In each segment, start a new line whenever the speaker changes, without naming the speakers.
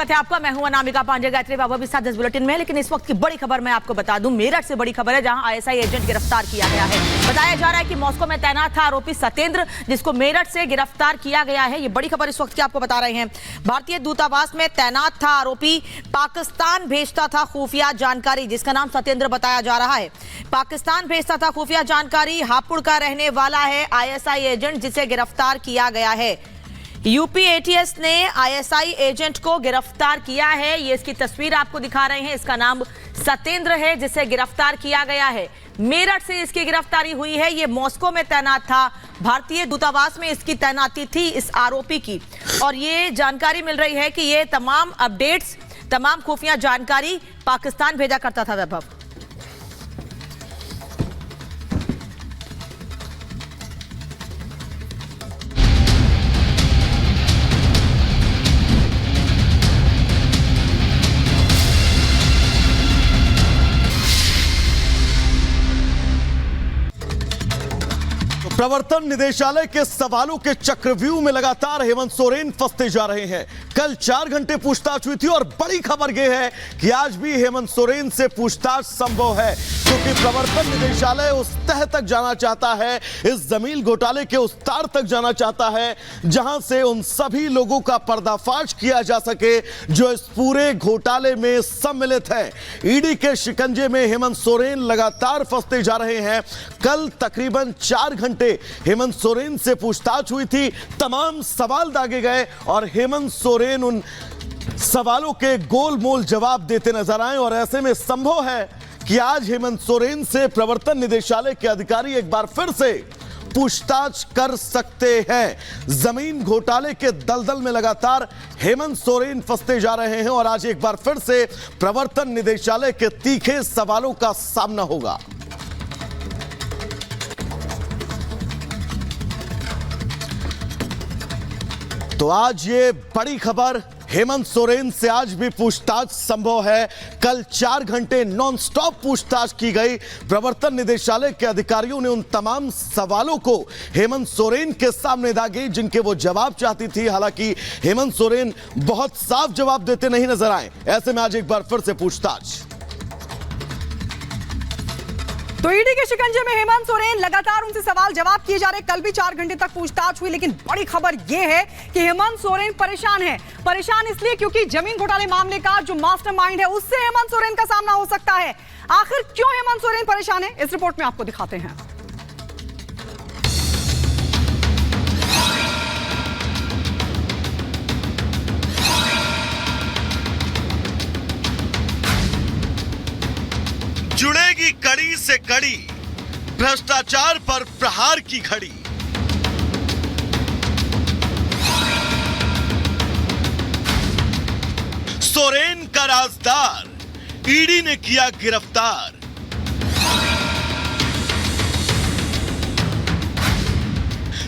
स्वागत है आपका। मैं हूं अनामिका पांडे, गायत्री बाबा भी साथ 10 बुलेटिन में। लेकिन इस वक्त की बड़ी खबर मैं आपको बता दूं, मेरठ से बड़ी खबर है जहां आईएसआई एजेंट गिरफ्तार किया गया है। बताया जा रहा है कि मॉस्को में तैनात था आरोपी सत्येंद्र, जिसको मेरठ से गिरफ्तार किया गया है। ये बड़ी खबर इस वक्त की आपको बता रहे हैं। भारतीय दूतावास में तैनात था आरोपी, पाकिस्तान भेजता था खुफिया जानकारी, जिसका नाम सत्येंद्र बताया जा रहा है। पाकिस्तान भेजता था खुफिया जानकारी, हापुड़ का रहने वाला है आईएसआई एजेंट, जिसे गिरफ्तार किया गया है। यूपी एटीएस ने आईएसआई एजेंट को गिरफ्तार किया है। ये इसकी तस्वीर आपको दिखा रहे हैं। इसका नाम सत्येंद्र है, जिसे गिरफ्तार किया गया है। मेरठ से इसकी गिरफ्तारी हुई है। ये मॉस्को में तैनात था, भारतीय दूतावास में इसकी तैनाती थी इस आरोपी की। और ये जानकारी मिल रही है कि ये तमाम अपडेट्स, तमाम खुफिया जानकारी पाकिस्तान भेजा करता था। वैभव,
प्रवर्तन निदेशालय के सवालों के चक्रव्यूह में लगातार हेमंत सोरेन फंसते जा रहे हैं। कल 4 घंटे पूछताछ हुई थी और बड़ी खबर यह है कि आज भी हेमंत सोरेन से पूछताछ संभव है, क्योंकि प्रवर्तन निदेशालय उस तह तक जाना चाहता है, इस जमीन घोटाले के उस तार तक जाना चाहता है जहां से उन सभी लोगों का पर्दाफाश किया जा सके जो इस पूरे घोटाले में सम्मिलित हैं। ईडी के शिकंजे में हेमंत सोरेन लगातार फंसते जा रहे हैं। कल तकरीबन 4 घंटे हेमंत सोरेन से पूछताछ हुई थी, तमाम सवाल दागे गए और हेमंत सोरेन उन सवालों के गोलमोल जवाब देते नजर आए। और ऐसे में संभव है कि आज हेमंत सोरेन से प्रवर्तन निदेशालय के अधिकारी एक बार फिर से पूछताछ कर सकते हैं। जमीन घोटाले के दलदल में लगातार हेमंत सोरेन फंसते जा रहे हैं और आज एक बार फिर से प्रवर्तन निदेशालय के तीखे सवालों का सामना होगा। तो आज ये बड़ी खबर, हेमंत सोरेन से आज भी पूछताछ संभव है। कल 4 घंटे नॉनस्टॉप पूछताछ की गई। प्रवर्तन निदेशालय के अधिकारियों ने उन तमाम सवालों को हेमंत सोरेन के सामने दागे जिनके वो जवाब चाहती थी। हालांकि हेमंत सोरेन बहुत साफ जवाब देते नहीं नजर आए। ऐसे में आज एक बार फिर से पूछताछ।
तो ईडी के शिकंजे में हेमंत सोरेन, लगातार उनसे सवाल जवाब किए जा रहे। कल भी 4 घंटे तक पूछताछ हुई, लेकिन बड़ी खबर यह है कि हेमंत सोरेन परेशान है। परेशान इसलिए क्योंकि जमीन घोटाले मामले का जो मास्टरमाइंड है उससे हेमंत सोरेन का सामना हो सकता है। आखिर क्यों हेमंत सोरेन परेशान है, इस रिपोर्ट में आपको दिखाते हैं।
जुड़ेगी कड़ी से कड़ी, भ्रष्टाचार पर प्रहार की घड़ी। सोरेन का राजदार ईडी ने किया गिरफ्तार।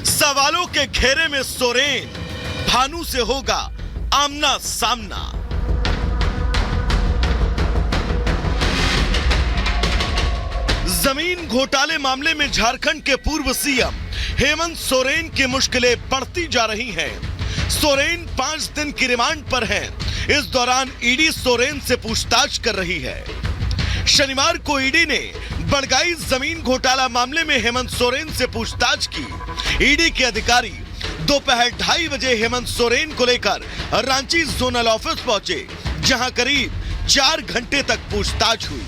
सवालों के घेरे में सोरेन, भानु से होगा आमना सामना। जमीन घोटाले मामले में झारखंड के पूर्व सीएम हेमंत सोरेन की मुश्किलें बढ़ती जा रही हैं। सोरेन 5 दिन की रिमांड पर हैं। इस दौरान ईडी सोरेन से पूछताछ कर रही है। शनिवार को ईडी ने बड़गाई जमीन घोटाला मामले में हेमंत सोरेन से पूछताछ की। ईडी के अधिकारी दोपहर 2:30 बजे हेमंत सोरेन को लेकर रांची जोनल ऑफिस पहुंचे, जहां करीब 4 घंटे तक पूछताछ हुई।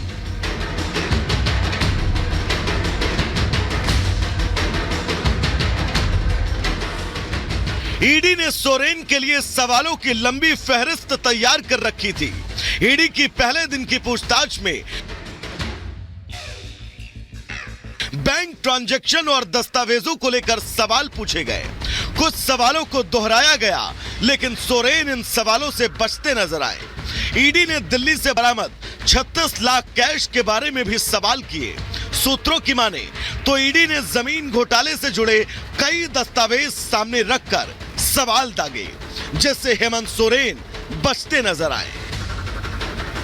ईडी ने सोरेन के लिए सवालों की लंबी फहरिस्त तैयार कर रखी थी। ईडी की पहले दिन की पूछताछ में बैंक ट्रांजैक्शन और दस्तावेजों को लेकर सवाल पूछे गए। कुछ सवालों को दोहराया गया, लेकिन सोरेन इन सवालों से बचते नजर आए। ईडी ने दिल्ली से बरामद 36 लाख कैश के बारे में भी सवाल किए। सूत्रों की माने तो ईडी ने जमीन घोटाले से जुड़े कई दस्तावेज सामने रखकर सवाल दागे, जिससे हेमंत सोरेन बचते नजर आए।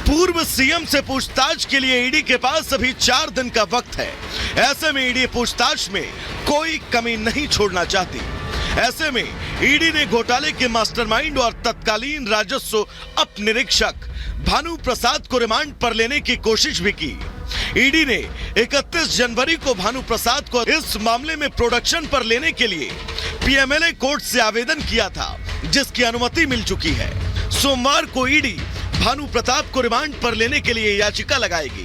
पूर्व सीएम से पूछताछ के लिए ईडी के पास अभी 4 दिन का वक्त है। ऐसे में ईडी पूछताछ में कोई कमी नहीं छोड़ना चाहती। ऐसे में ईडी ने घोटाले के मास्टरमाइंड और तत्कालीन राजस्व उप निरीक्षक भानु प्रसाद को रिमांड पर लेने की कोशिश भी की। ईडी ने 31 जनवरी को भानु प्रसाद को इस मामले में प्रोडक्शन पर लेने के लिए पीएमएलए कोर्ट से आवेदन किया था, जिसकी अनुमति मिल चुकी है। सोमवार को ईडी भानु प्रताप को रिमांड पर लेने के लिए याचिका लगाएगी।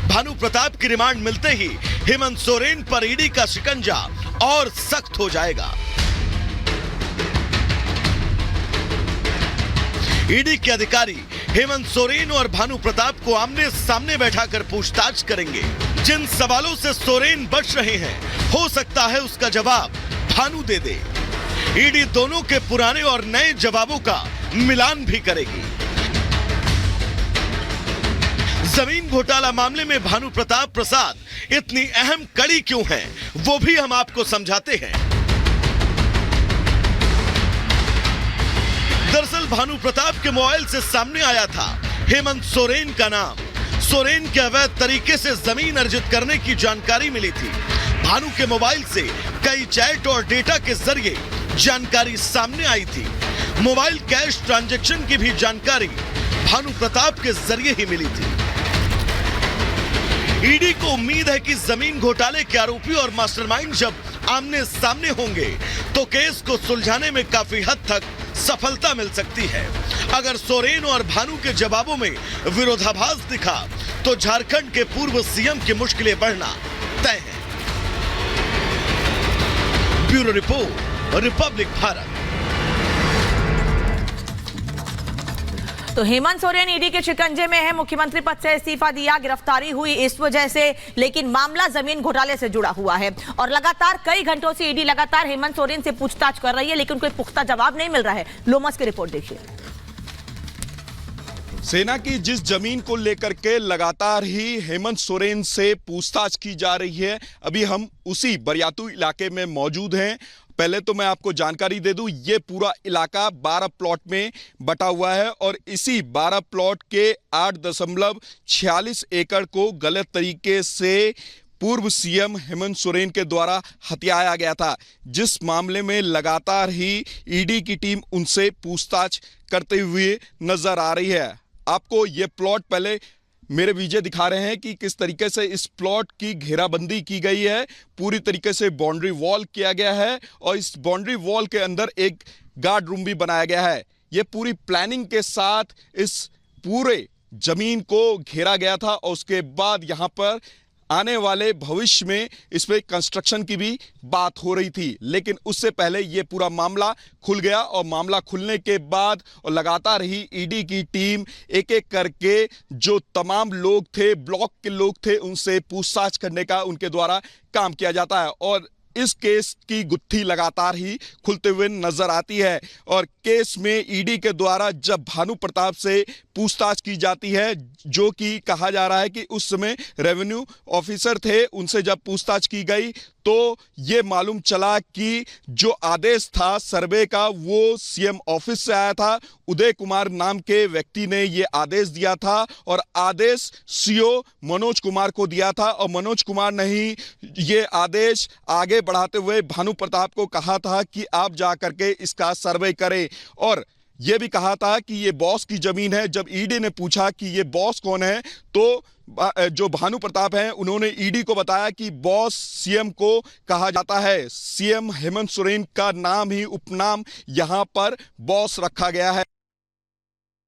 भानु प्रताप की रिमांड मिलते ही हेमंत सोरेन पर ईडी का शिकंजा और सख्त हो जाएगा। ईडी के अधिकारी हेमंत सोरेन और भानु प्रताप को आमने सामने बैठाकर पूछताछ करेंगे। जिन सवालों से सोरेन बच रहे हैं, हो सकता है उसका जवाब भानु दे दे। ईडी दोनों के पुराने और नए जवाबों का मिलान भी करेगी। जमीन घोटाला मामले में भानु प्रताप प्रसाद इतनी अहम कड़ी क्यों है, वो भी हम आपको समझाते हैं। दरअसल भानु प्रताप के मोबाइल से सामने आया था हेमंत सोरेन का नाम। सोरेन के अवैध तरीके से जमीन अर्जित करने की जानकारी मिली थी। भानु के मोबाइल से कई चैट और डेटा के जरिए जानकारी सामने आई थी। मोबाइल कैश ट्रांजैक्शन की भी जानकारी भानु प्रताप के जरिए ही मिली थी। ईडी को उम्मीद है कि जमीन घोटाले के आरोपी और मास्टरमाइंड जब आमने सामने होंगे तो केस को सुलझाने में काफी हद तक सफलता मिल सकती है। अगर सोरेन और भानु के जवाबों में विरोधाभास दिखा तो झारखंड के पूर्व सीएम की मुश्किलें बढ़ना तय है। Bureau report, Republic Bharat.
तो हेमंत सोरेन ईडी के शिकंजे में है। मुख्यमंत्री पद से इस्तीफा दिया, गिरफ्तारी हुई इस वजह से, लेकिन मामला जमीन घोटाले से जुड़ा हुआ है और लगातार कई घंटों से ईडी लगातार हेमंत सोरेन से पूछताछ कर रही है, लेकिन कोई पुख्ता जवाब नहीं मिल रहा है। लोमस की रिपोर्ट देखिए।
सेना की जिस जमीन को लेकर के लगातार ही हेमंत सोरेन से पूछताछ की जा रही है, अभी हम उसी बरियातू इलाके में मौजूद हैं। पहले तो मैं आपको जानकारी दे दूं, ये पूरा इलाका 12 प्लॉट में बटा हुआ है और इसी 12 प्लॉट के 8.46 एकड़ को गलत तरीके से पूर्व सीएम हेमंत सोरेन के द्वारा हथियाया गया था, जिस मामले में लगातार ही ईडी की टीम उनसे पूछताछ करते हुए नजर आ रही है। आपको ये प्लॉट पहले मेरे विजय दिखा रहे हैं कि किस तरीके से इस प्लॉट की घेराबंदी की गई है। पूरी तरीके से बाउंड्री वॉल किया गया है और इस बाउंड्री वॉल के अंदर एक गार्ड रूम भी बनाया गया है। ये पूरी प्लानिंग के साथ इस पूरे जमीन को घेरा गया था और उसके बाद यहाँ पर आने वाले भविष्य में इस पे कंस्ट्रक्शन की भी बात हो रही थी, लेकिन उससे पहले ये पूरा मामला खुल गया और मामला खुलने के बाद और लगातार ही ईडी की टीम एक एक करके जो तमाम लोग थे, ब्लॉक के लोग थे, उनसे पूछताछ करने का उनके द्वारा काम किया जाता है और इस केस की गुत्थी लगातार ही खुलते हुए नजर आती है। और केस में ईडी के द्वारा जब भानु प्रताप से पूछताछ की जाती है, जो कि कहा जा रहा है कि उस समय रेवेन्यू ऑफिसर थे, उनसे जब पूछताछ की गई तो ये मालूम चला कि जो आदेश था सर्वे का वो सीएम ऑफिस से आया था। उदय कुमार नाम के व्यक्ति ने ये आदेश दिया था और आदेश सीओ मनोज कुमार को दिया था और मनोज कुमार ने ही ये आदेश आगे बढ़ाते हुए भानु प्रताप को कहा था कि आप जा करके इसका सर्वे करें और ये भी कहा था कि ये बॉस की जमीन है। जब ईडी ने पूछा कि ये बॉस कौन है तो जो भानु प्रताप हैं उन्होंने ईडी को बताया कि बॉस सीएम को कहा जाता है। सीएम हेमंत सोरेन का नाम ही उपनाम यहां पर बॉस रखा गया है।